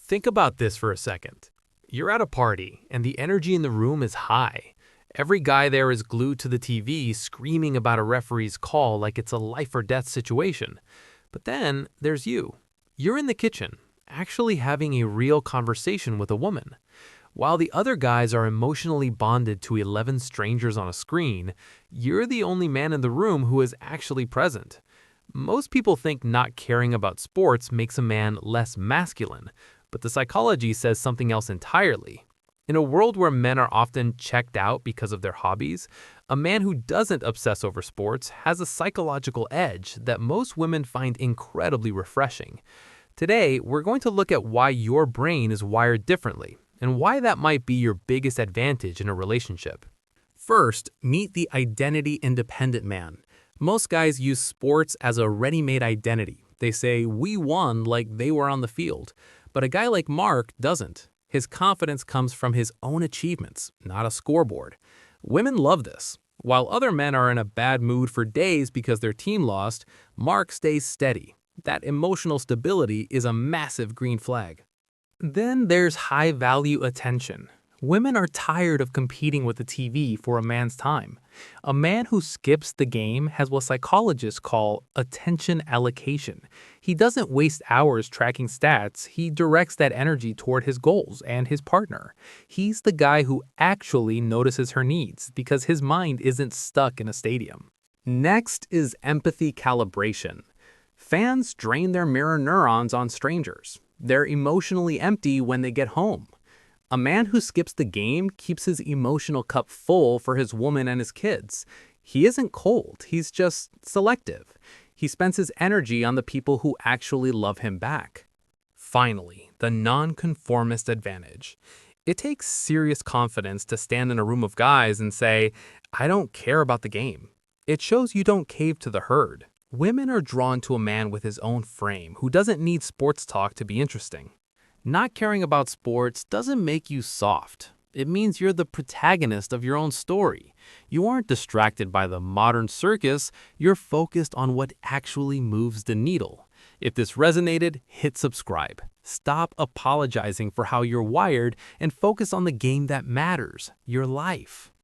Think about this for a second. You're at a party, and the energy in the room is high. Every guy there is glued to the TV, screaming about a referee's call like it's a life or death situation. But then there's you. You're in the kitchen, actually having a real conversation with a woman. While the other guys are emotionally bonded to 11 strangers on a screen, you're the only man in the room who is actually present. Most people think not caring about sports makes a man less masculine, but the psychology says something else entirely. In a world where men are often checked out because of their hobbies, a man who doesn't obsess over sports has a psychological edge that most women find incredibly refreshing. Today, we're going to look at why your brain is wired differently and why that might be your biggest advantage in a relationship. First, meet the identity-independent man. Most guys use sports as a ready-made identity. They say, "We won," like they were on the field. But a guy like Mark doesn't. His confidence comes from his own achievements, not a scoreboard. Women love this. While other men are in a bad mood for days because their team lost, Mark stays steady. That emotional stability is a massive green flag. Then there's high-value attention. Women are tired of competing with the TV for a man's time. A man who skips the game has what psychologists call attention allocation. He doesn't waste hours tracking stats, he directs that energy toward his goals and his partner. He's the guy who actually notices her needs because his mind isn't stuck in a stadium. Next is empathy calibration. Fans drain their mirror neurons on strangers. They're emotionally empty when they get home. A man who skips the game keeps his emotional cup full for his woman and his kids. He isn't cold, he's just selective. He spends his energy on the people who actually love him back. Finally, the nonconformist advantage. It takes serious confidence to stand in a room of guys and say, "I don't care about the game." It shows you don't cave to the herd. Women are drawn to a man with his own frame who doesn't need sports talk to be interesting. Not caring about sports doesn't make you soft. It means you're the protagonist of your own story. You aren't distracted by the modern circus, you're focused on what actually moves the needle. If this resonated, hit subscribe. Stop apologizing for how you're wired and focus on the game that matters, your life.